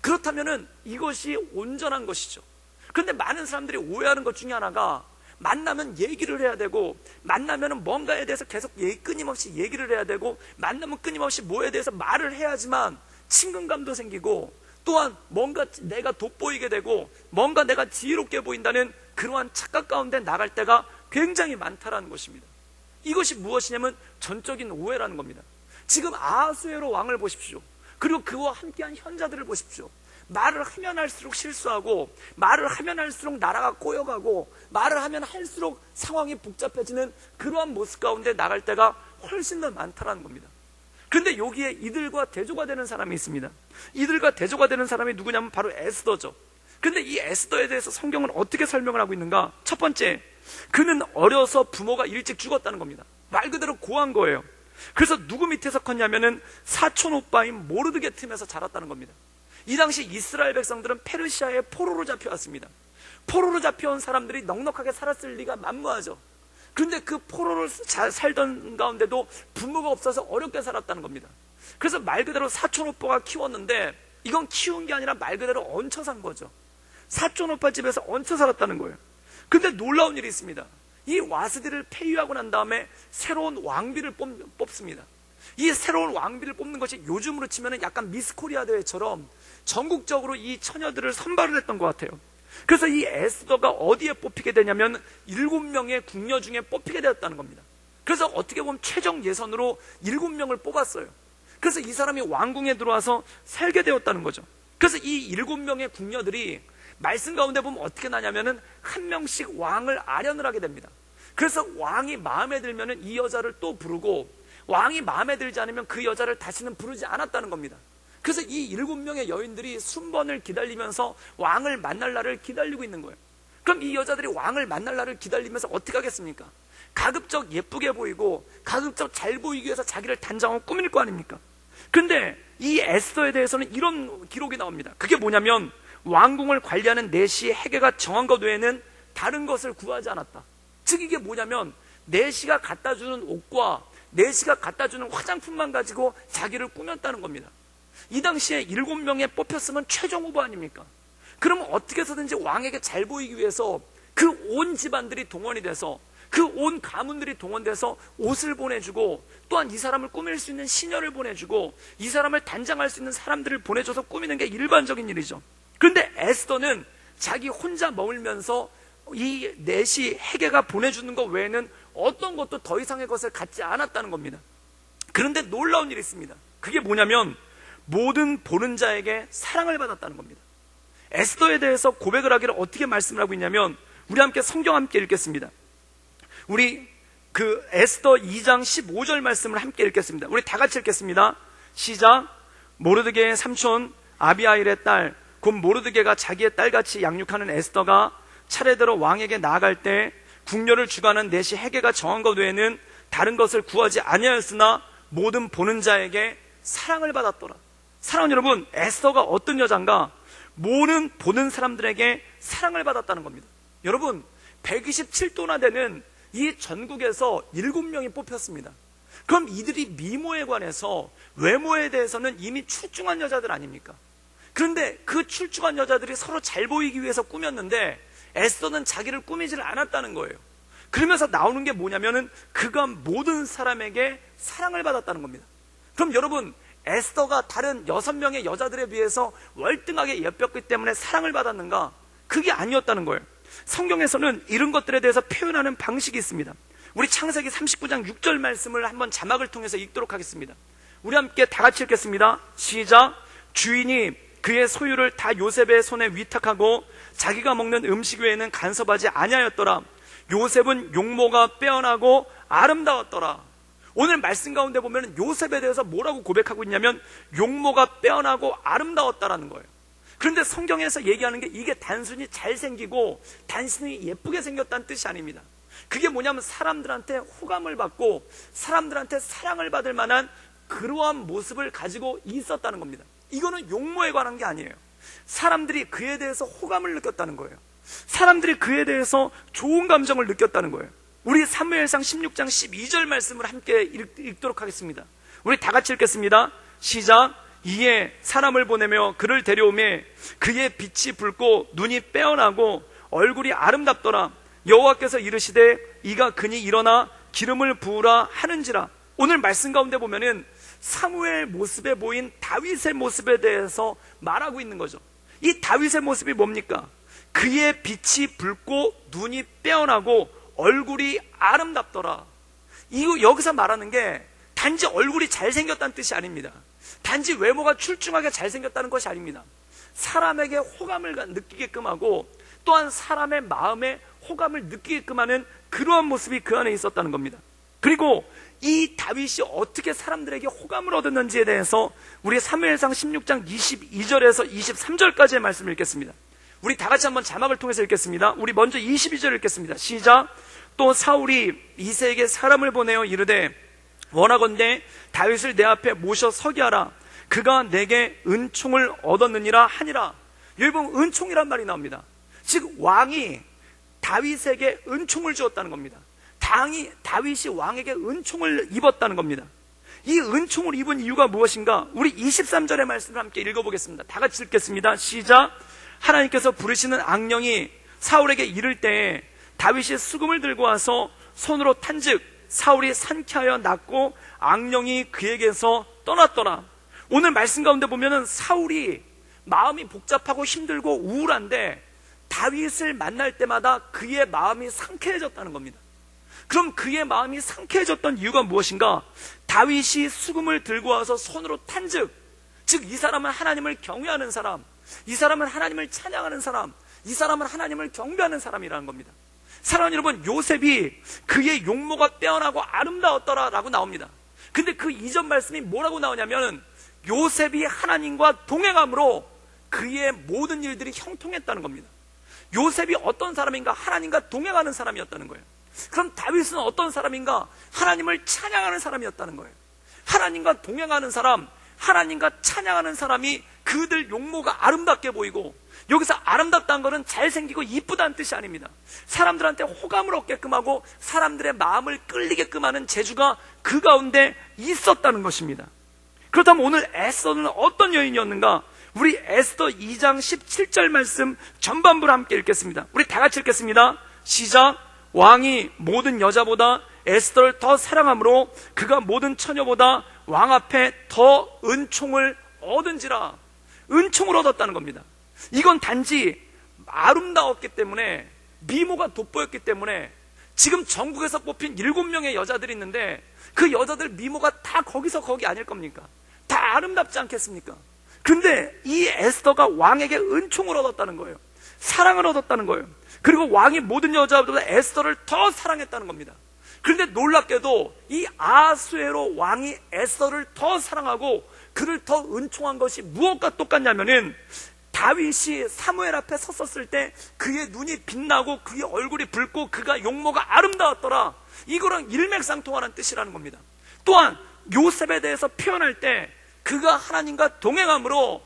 그렇다면은 이것이 온전한 것이죠. 그런데 많은 사람들이 오해하는 것 중에 하나가, 만나면 얘기를 해야 되고, 만나면 뭔가에 대해서 계속 끊임없이 얘기를 해야 되고, 만나면 끊임없이 뭐에 대해서 말을 해야지만 친근감도 생기고, 또한 뭔가 내가 돋보이게 되고, 뭔가 내가 지혜롭게 보인다는 그러한 착각 가운데 나갈 때가 굉장히 많다라는 것입니다. 이것이 무엇이냐면 전적인 오해라는 겁니다. 지금 아하수에로 왕을 보십시오. 그리고 그와 함께한 현자들을 보십시오. 말을 하면 할수록 실수하고, 말을 하면 할수록 나라가 꼬여가고, 말을 하면 할수록 상황이 복잡해지는 그러한 모습 가운데 나갈 때가 훨씬 더 많다라는 겁니다. 그런데 여기에 이들과 대조가 되는 사람이 있습니다. 이들과 대조가 되는 사람이 누구냐면 바로 에스더죠. 그런데 이 에스더에 대해서 성경은 어떻게 설명을 하고 있는가? 첫 번째, 그는 어려서 부모가 일찍 죽었다는 겁니다. 말 그대로 고한 거예요. 그래서 누구 밑에서 컸냐면은 사촌 오빠인 모르드게 틈에서 자랐다는 겁니다. 이 당시 이스라엘 백성들은 페르시아의 포로로 잡혀왔습니다. 포로로 잡혀온 사람들이 넉넉하게 살았을 리가 만무하죠. 그런데 그 포로를 살던 가운데도 부모가 없어서 어렵게 살았다는 겁니다. 그래서 말 그대로 사촌 오빠가 키웠는데, 이건 키운 게 아니라 말 그대로 얹혀 산 거죠. 사촌 오빠 집에서 얹혀 살았다는 거예요. 근데 놀라운 일이 있습니다. 이 와스디를 폐위하고 난 다음에 새로운 왕비를 뽑습니다. 이 새로운 왕비를 뽑는 것이 요즘으로 치면 약간 미스 코리아 대회처럼 전국적으로 이 처녀들을 선발을 했던 것 같아요. 그래서 이 에스더가 어디에 뽑히게 되냐면 7명의 궁녀 중에 뽑히게 되었다는 겁니다. 그래서 어떻게 보면 최종 예선으로 7명을 뽑았어요. 그래서 이 사람이 왕궁에 들어와서 살게 되었다는 거죠. 그래서 이 7명의 궁녀들이 말씀 가운데 보면 어떻게 나냐면은 한 명씩 왕을 아련을 하게 됩니다. 그래서 왕이 마음에 들면은 이 여자를 또 부르고, 왕이 마음에 들지 않으면 그 여자를 다시는 부르지 않았다는 겁니다. 그래서 이 7명의 여인들이 순번을 기다리면서 왕을 만날 날을 기다리고 있는 거예요. 그럼 이 여자들이 왕을 만날 날을 기다리면서 어떻게 하겠습니까? 가급적 예쁘게 보이고 가급적 잘 보이기 위해서 자기를 단장하고 꾸밀 거 아닙니까? 근데 이 에스더에 대해서는 이런 기록이 나옵니다. 그게 뭐냐면, 왕궁을 관리하는 내시 헤게가 정한 것 외에는 다른 것을 구하지 않았다. 즉 이게 뭐냐면, 내시가 갖다 주는 옷과 내시가 갖다 주는 화장품만 가지고 자기를 꾸몄다는 겁니다. 이 당시에 7명에 뽑혔으면 최종 후보 아닙니까? 그러면 어떻게 해서든지 왕에게 잘 보이기 위해서 그 온 집안들이 동원이 돼서, 그 온 가문들이 동원돼서 옷을 보내주고, 또한 이 사람을 꾸밀 수 있는 시녀를 보내주고, 이 사람을 단장할 수 있는 사람들을 보내줘서 꾸미는 게 일반적인 일이죠. 그런데 에스더는 자기 혼자 머물면서 이 넷이 헤게가 보내주는 것 외에는 어떤 것도 더 이상의 것을 갖지 않았다는 겁니다. 그런데 놀라운 일이 있습니다. 그게 뭐냐면, 모든 보는 자에게 사랑을 받았다는 겁니다. 에스더에 대해서 고백을 하기를 어떻게 말씀을 하고 있냐면, 우리 함께 성경 함께 읽겠습니다. 우리 그 에스더 2장 15절 말씀을 함께 읽겠습니다. 우리 다 같이 읽겠습니다. 시작. 모르드게의 삼촌 아비하일의 딸 곧 모르드게가 자기의 딸같이 양육하는 에스더가 차례대로 왕에게 나아갈 때 궁녀를 주관한 넷이 헤게가 정한 것 외에는 다른 것을 구하지 아니하였으나 모든 보는 자에게 사랑을 받았더라. 사랑하는 여러분, 에스더가 어떤 여잔가? 모든 보는 사람들에게 사랑을 받았다는 겁니다. 여러분, 127도나 되는 이 전국에서 7명이 뽑혔습니다. 그럼 이들이 미모에 관해서, 외모에 대해서는 이미 출중한 여자들 아닙니까? 그런데 그 출중한 여자들이 서로 잘 보이기 위해서 꾸몄는데 에스더는 자기를 꾸미지를 않았다는 거예요. 그러면서 나오는 게 뭐냐면은 그가 모든 사람에게 사랑을 받았다는 겁니다. 그럼 여러분, 에스더가 다른 6명의 여자들에 비해서 월등하게 예뻤기 때문에 사랑을 받았는가? 그게 아니었다는 거예요. 성경에서는 이런 것들에 대해서 표현하는 방식이 있습니다. 우리 창세기 39장 6절 말씀을 한번 자막을 통해서 읽도록 하겠습니다. 우리 함께 다 같이 읽겠습니다. 시작. 주인이 그의 소유를 다 요셉의 손에 위탁하고 자기가 먹는 음식 외에는 간섭하지 아니하였더라. 요셉은 용모가 빼어나고 아름다웠더라. 오늘 말씀 가운데 보면 요셉에 대해서 뭐라고 고백하고 있냐면 용모가 빼어나고 아름다웠다라는 거예요. 그런데 성경에서 얘기하는 게 이게 단순히 잘생기고 단순히 예쁘게 생겼다는 뜻이 아닙니다. 그게 뭐냐면 사람들한테 호감을 받고 사람들한테 사랑을 받을 만한 그러한 모습을 가지고 있었다는 겁니다. 이거는 용모에 관한 게 아니에요. 사람들이 그에 대해서 호감을 느꼈다는 거예요. 사람들이 그에 대해서 좋은 감정을 느꼈다는 거예요. 우리 사무엘상 16장 12절 말씀을 함께 읽도록 하겠습니다. 우리 다 같이 읽겠습니다. 시작. 이에 사람을 보내며 그를 데려오매 그의 빛이 붉고 눈이 빼어나고 얼굴이 아름답더라. 여호와께서 이르시되 이가 그니 일어나 기름을 부으라 하는지라. 오늘 말씀 가운데 보면은 사무엘 모습에 보인 다윗의 모습에 대해서 말하고 있는 거죠. 이 다윗의 모습이 뭡니까? 그의 빛이 붉고 눈이 빼어나고 얼굴이 아름답더라. 이거 여기서 말하는 게 단지 얼굴이 잘생겼다는 뜻이 아닙니다. 단지 외모가 출중하게 잘생겼다는 것이 아닙니다. 사람에게 호감을 느끼게끔 하고 또한 사람의 마음에 호감을 느끼게끔 하는 그러한 모습이 그 안에 있었다는 겁니다. 그리고 이 다윗이 어떻게 사람들에게 호감을 얻었는지에 대해서 우리 사무엘상 16장 22절에서 23절까지의 말씀을 읽겠습니다. 우리 다 같이 한번 자막을 통해서 읽겠습니다. 우리 먼저 22절 읽겠습니다. 시작. 또 사울이 이새에게 사람을 보내어 이르되 원하건대 다윗을 내 앞에 모셔 서게 하라. 그가 내게 은총을 얻었느니라 하니라. 여러분, 은총이란 말이 나옵니다. 즉 왕이 다윗에게 은총을 주었다는 겁니다. 다윗이 왕에게 은총을 입었다는 겁니다. 이 은총을 입은 이유가 무엇인가? 우리 23절의 말씀을 함께 읽어보겠습니다. 다 같이 읽겠습니다. 시작. 하나님께서 부르시는 악령이 사울에게 이를 때에 다윗이 수금을 들고 와서 손으로 탄즉 사울이 산케하여 낫고 악령이 그에게서 떠났더라. 오늘 말씀 가운데 보면은 사울이 마음이 복잡하고 힘들고 우울한데 다윗을 만날 때마다 그의 마음이 상쾌해졌다는 겁니다. 그럼 그의 마음이 상쾌해졌던 이유가 무엇인가? 다윗이 수금을 들고 와서 손으로 탄즉, 즉 이 사람은 하나님을 경외하는 사람, 이 사람은 하나님을 찬양하는 사람, 이 사람은 하나님을 경배하는 사람이라는 겁니다. 사랑하는 여러분, 요셉이 그의 용모가 빼어나고 아름다웠더라 라고 나옵니다. 근데 그 이전 말씀이 뭐라고 나오냐면 요셉이 하나님과 동행함으로 그의 모든 일들이 형통했다는 겁니다. 요셉이 어떤 사람인가? 하나님과 동행하는 사람이었다는 거예요. 그럼 다윗은 어떤 사람인가? 하나님을 찬양하는 사람이었다는 거예요. 하나님과 동행하는 사람, 하나님과 찬양하는 사람이 그들 용모가 아름답게 보이고, 여기서 아름답다는 것은 잘생기고 이쁘다는 뜻이 아닙니다. 사람들한테 호감을 얻게끔 하고 사람들의 마음을 끌리게끔 하는 재주가 그 가운데 있었다는 것입니다. 그렇다면 오늘 에스더는 어떤 여인이었는가? 우리 에스더 2장 17절 말씀 전반부를 함께 읽겠습니다. 우리 다 같이 읽겠습니다. 시작. 왕이 모든 여자보다 에스더를 더 사랑하므로 그가 모든 처녀보다 왕 앞에 더 은총을 얻은지라. 은총을 얻었다는 겁니다. 이건 단지 아름다웠기 때문에, 미모가 돋보였기 때문에, 지금 전국에서 뽑힌 7명의 여자들이 있는데 그 여자들 미모가 다 거기서 거기 아닐 겁니까? 다 아름답지 않겠습니까? 근데 이 에스더가 왕에게 은총을 얻었다는 거예요. 사랑을 얻었다는 거예요. 그리고 왕이 모든 여자보다 에스더를 더 사랑했다는 겁니다. 그런데 놀랍게도 이 아하수에로 왕이 에스더를 더 사랑하고 그를 더 은총한 것이 무엇과 똑같냐면은 다윗이 사무엘 앞에 섰었을 때 그의 눈이 빛나고 그의 얼굴이 붉고 그가 용모가 아름다웠더라. 이거랑 일맥상통하는 뜻이라는 겁니다. 또한 요셉에 대해서 표현할 때 그가 하나님과 동행함으로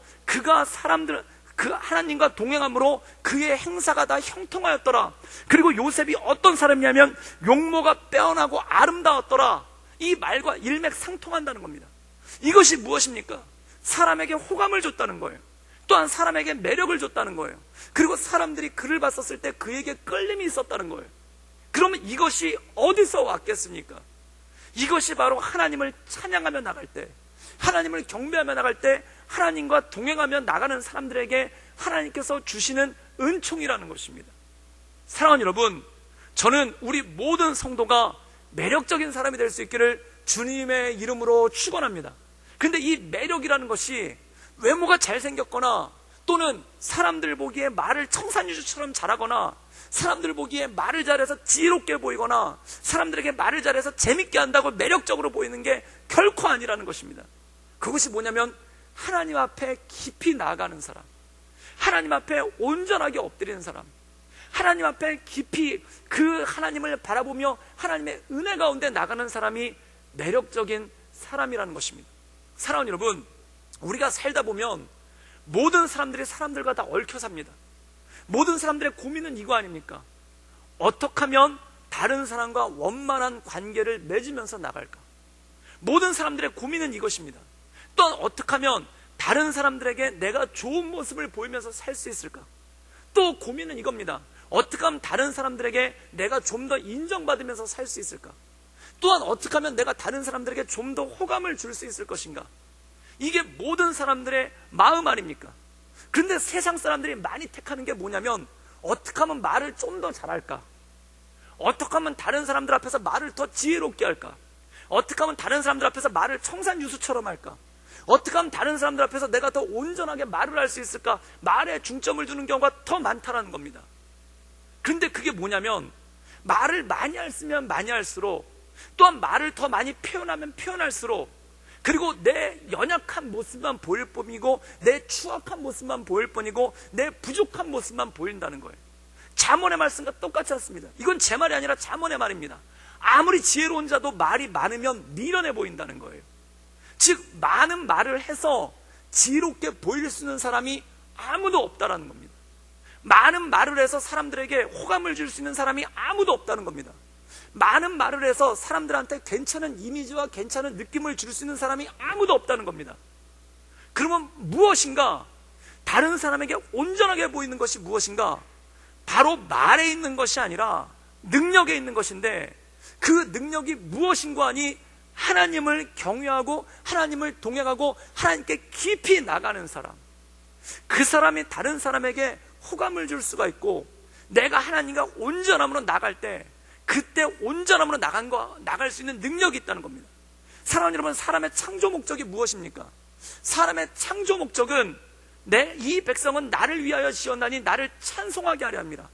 하나님과 동행함으로 그의 행사가 다 형통하였더라. 그리고 요셉이 어떤 사람이냐면 용모가 빼어나고 아름다웠더라. 이 말과 일맥상통한다는 겁니다. 이것이 무엇입니까? 사람에게 호감을 줬다는 거예요. 또한 사람에게 매력을 줬다는 거예요. 그리고 사람들이 그를 봤었을 때 그에게 끌림이 있었다는 거예요. 그러면 이것이 어디서 왔겠습니까? 이것이 바로 하나님을 찬양하며 나갈 때, 하나님을 경배하며 나갈 때, 하나님과 동행하며 나가는 사람들에게 하나님께서 주시는 은총이라는 것입니다. 사랑하는 여러분, 저는 우리 모든 성도가 매력적인 사람이 될 수 있기를 주님의 이름으로 축원합니다. 근데 이 매력이라는 것이 외모가 잘생겼거나 또는 사람들 보기에 말을 청산유수처럼 잘하거나 사람들 보기에 말을 잘해서 지혜롭게 보이거나 사람들에게 말을 잘해서 재밌게 한다고 매력적으로 보이는 게 결코 아니라는 것입니다. 그것이 뭐냐면 하나님 앞에 깊이 나아가는 사람, 하나님 앞에 온전하게 엎드리는 사람, 하나님 앞에 깊이 그 하나님을 바라보며 하나님의 은혜 가운데 나가는 사람이 매력적인 사람이라는 것입니다. 사랑하는 여러분, 우리가 살다 보면 모든 사람들이 사람들과 다 얽혀 삽니다. 모든 사람들의 고민은 이거 아닙니까? 어떻게 하면 다른 사람과 원만한 관계를 맺으면서 나갈까? 모든 사람들의 고민은 이것입니다. 또한 어떻게 하면 다른 사람들에게 내가 좋은 모습을 보이면서 살 수 있을까? 또 고민은 이겁니다. 어떻게 하면 다른 사람들에게 내가 좀 더 인정받으면서 살 수 있을까? 또한 어떻게 하면 내가 다른 사람들에게 좀 더 호감을 줄 수 있을 것인가? 이게 모든 사람들의 마음 아닙니까? 그런데 세상 사람들이 많이 택하는 게 뭐냐면 어떻게 하면 말을 좀 더 잘할까? 어떻게 하면 다른 사람들 앞에서 말을 더 지혜롭게 할까? 어떻게 하면 다른 사람들 앞에서 말을 청산유수처럼 할까? 어떻게 하면 다른 사람들 앞에서 내가 더 온전하게 말을 할 수 있을까? 말에 중점을 두는 경우가 더 많다는 겁니다. 그런데 그게 뭐냐면 말을 많이 할수면 많이 할수록 또한 말을 더 많이 표현하면 표현할수록 그리고 내 연약한 모습만 보일 뿐이고 내 추악한 모습만 보일 뿐이고 내 부족한 모습만 보인다는 거예요. 잠언의 말씀과 똑같지 않습니다. 이건 제 말이 아니라 잠언의 말입니다. 아무리 지혜로운 자도 말이 많으면 미련해 보인다는 거예요. 즉 많은 말을 해서 지혜롭게 보일 수 있는 사람이 아무도 없다는 겁니다. 많은 말을 해서 사람들에게 호감을 줄 수 있는 사람이 아무도 없다는 겁니다. 많은 말을 해서 사람들한테 괜찮은 이미지와 괜찮은 느낌을 줄 수 있는 사람이 아무도 없다는 겁니다. 그러면 무엇인가? 다른 사람에게 온전하게 보이는 것이 무엇인가? 바로 말에 있는 것이 아니라 능력에 있는 것인데 그 능력이 무엇인가 하니 하나님을 경외하고 하나님을 동행하고 하나님께 깊이 나가는 사람, 그 사람이 다른 사람에게 호감을 줄 수가 있고 내가 하나님과 온전함으로 나갈 때 그때 온전함으로 나갈 수 있는 능력이 있다는 겁니다. 사랑하는 여러분, 사람의 창조 목적이 무엇입니까? 사람의 창조 목적은 이 백성은 나를 위하여 지었나니 나를 찬송하게 하려 합니다.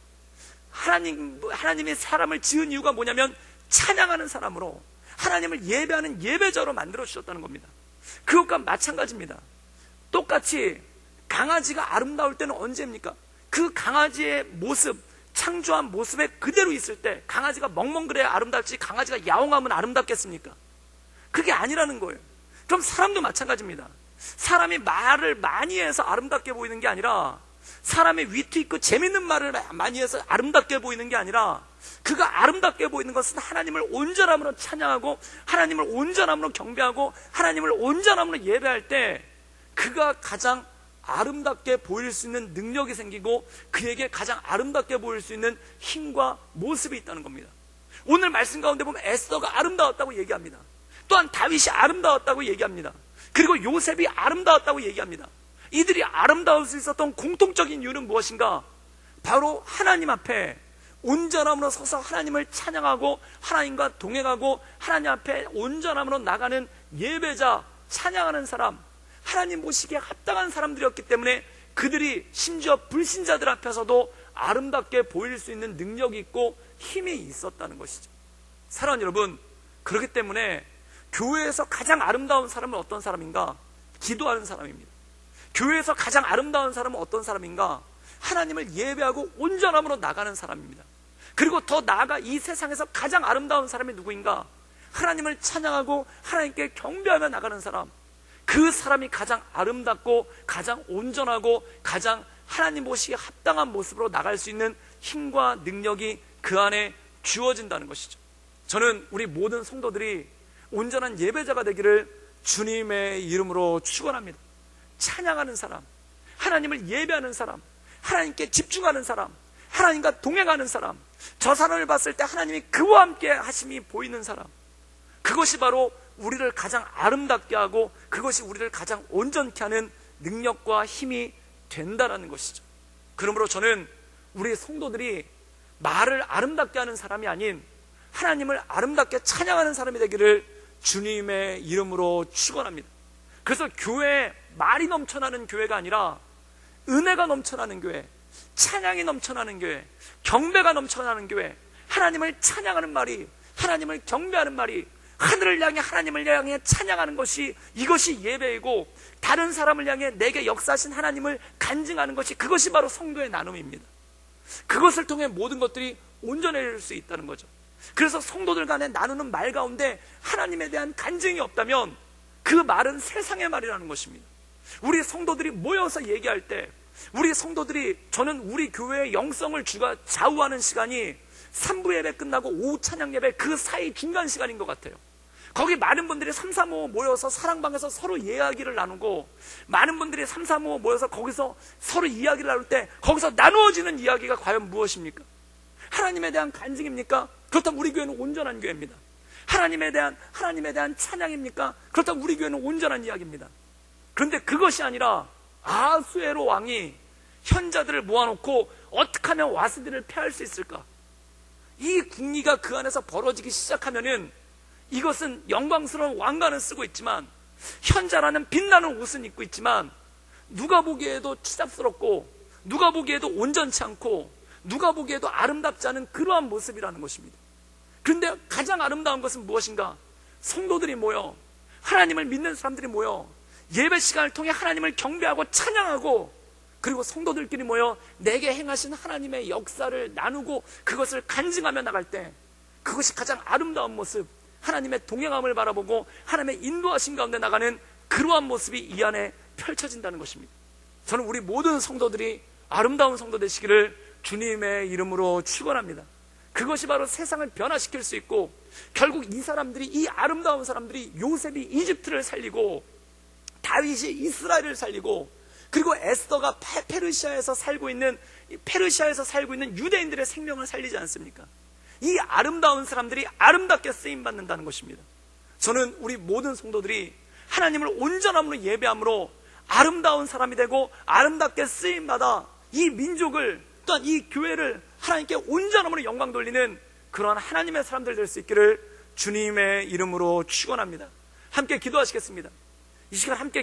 하나님이 사람을 지은 이유가 뭐냐면 찬양하는 사람으로 하나님을 예배하는 예배자로 만들어 주셨다는 겁니다. 그것과 마찬가지입니다. 똑같이 강아지가 아름다울 때는 언제입니까? 그 강아지의 모습, 창조한 모습에 그대로 있을 때 강아지가 멍멍그래야 아름답지 강아지가 야옹하면 아름답겠습니까? 그게 아니라는 거예요. 그럼 사람도 마찬가지입니다. 사람이 말을 많이 해서 아름답게 보이는 게 아니라 사람이 위트 있고 재밌는 말을 많이 해서 아름답게 보이는 게 아니라 그가 아름답게 보이는 것은 하나님을 온전함으로 찬양하고 하나님을 온전함으로 경배하고 하나님을 온전함으로 예배할 때 그가 가장 아름답게 보일 수 있는 능력이 생기고 그에게 가장 아름답게 보일 수 있는 힘과 모습이 있다는 겁니다. 오늘 말씀 가운데 보면 에스더가 아름다웠다고 얘기합니다. 또한 다윗이 아름다웠다고 얘기합니다. 그리고 요셉이 아름다웠다고 얘기합니다. 이들이 아름다울 수 있었던 공통적인 이유는 무엇인가? 바로 하나님 앞에 온전함으로 서서 하나님을 찬양하고 하나님과 동행하고 하나님 앞에 온전함으로 나가는 예배자, 찬양하는 사람, 하나님 보시기에 합당한 사람들이었기 때문에 그들이 심지어 불신자들 앞에서도 아름답게 보일 수 있는 능력이 있고 힘이 있었다는 것이죠. 사랑하는 여러분, 그렇기 때문에 교회에서 가장 아름다운 사람은 어떤 사람인가? 기도하는 사람입니다. 교회에서 가장 아름다운 사람은 어떤 사람인가? 하나님을 예배하고 온전함으로 나가는 사람입니다. 그리고 더 나아가 이 세상에서 가장 아름다운 사람이 누구인가? 하나님을 찬양하고 하나님께 경배하며 나가는 사람. 그 사람이 가장 아름답고 가장 온전하고 가장 하나님 보시기에 합당한 모습으로 나갈 수 있는 힘과 능력이 그 안에 주어진다는 것이죠. 저는 우리 모든 성도들이 온전한 예배자가 되기를 주님의 이름으로 축원합니다. 찬양하는 사람, 하나님을 예배하는 사람, 하나님께 집중하는 사람, 하나님과 동행하는 사람, 저 사람을 봤을 때 하나님이 그와 함께 하심이 보이는 사람, 그것이 바로 우리를 가장 아름답게 하고 그것이 우리를 가장 온전케 하는 능력과 힘이 된다는 것이죠. 그러므로 저는 우리 성도들이 말을 아름답게 하는 사람이 아닌 하나님을 아름답게 찬양하는 사람이 되기를 주님의 이름으로 축원합니다. 그래서 교회에 말이 넘쳐나는 교회가 아니라 은혜가 넘쳐나는 교회, 찬양이 넘쳐나는 교회, 경배가 넘쳐나는 교회, 하나님을 찬양하는 말이, 하나님을 경배하는 말이, 하늘을 향해 하나님을 향해 찬양하는 것이, 이것이 예배이고, 다른 사람을 향해 내게 역사하신 하나님을 간증하는 것이, 그것이 바로 성도의 나눔입니다. 그것을 통해 모든 것들이 온전해질 수 있다는 거죠. 그래서 성도들 간에 나누는 말 가운데 하나님에 대한 간증이 없다면 그 말은 세상의 말이라는 것입니다. 우리 성도들이 모여서 얘기할 때, 우리 성도들이, 저는 우리 교회의 영성을 주가 좌우하는 시간이 3부 예배 끝나고 오후 찬양 예배 그 사이 중간 시간인 것 같아요. 거기 많은 분들이 3, 4, 5 모여서 사랑방에서 서로 이야기를 나누고, 많은 분들이 3, 4, 5 모여서 거기서 서로 이야기를 나눌 때 거기서 나누어지는 이야기가 과연 무엇입니까? 하나님에 대한 간증입니까? 그렇다면 우리 교회는 온전한 교회입니다. 하나님에 대한 찬양입니까? 그렇다면 우리 교회는 온전한 이야기입니다. 그런데 그것이 아니라 아수에로 왕이 현자들을 모아놓고 어떻게 하면 와스들을 패할 수 있을까? 이 궁리가 그 안에서 벌어지기 시작하면은, 이것은 영광스러운 왕관은 쓰고 있지만, 현자라는 빛나는 옷은 입고 있지만, 누가 보기에도 추잡스럽고, 누가 보기에도 온전치 않고, 누가 보기에도 아름답지 않은 그러한 모습이라는 것입니다. 그런데 가장 아름다운 것은 무엇인가? 성도들이 모여, 하나님을 믿는 사람들이 모여 예배 시간을 통해 하나님을 경배하고 찬양하고, 그리고 성도들끼리 모여 내게 행하신 하나님의 역사를 나누고 그것을 간증하며 나갈 때, 그것이 가장 아름다운 모습, 하나님의 동행함을 바라보고 하나님의 인도하신 가운데 나가는 그러한 모습이 이 안에 펼쳐진다는 것입니다. 저는 우리 모든 성도들이 아름다운 성도 되시기를 주님의 이름으로 축원합니다. 그것이 바로 세상을 변화시킬 수 있고, 결국 이 사람들이, 이 아름다운 사람들이, 요셉이 이집트를 살리고, 다윗이 이스라엘을 살리고, 그리고 에스더가 페르시아에서 살고 있는 유대인들의 생명을 살리지 않습니까? 이 아름다운 사람들이 아름답게 쓰임받는다는 것입니다. 저는 우리 모든 성도들이 하나님을 온전함으로 예배함으로 아름다운 사람이 되고 아름답게 쓰임받아 이 민족을, 또한 이 교회를 하나님께 온전함으로 영광 돌리는 그러한 하나님의 사람들 될 수 있기를 주님의 이름으로 축원합니다. 함께 기도하시겠습니다. 이 시간 함께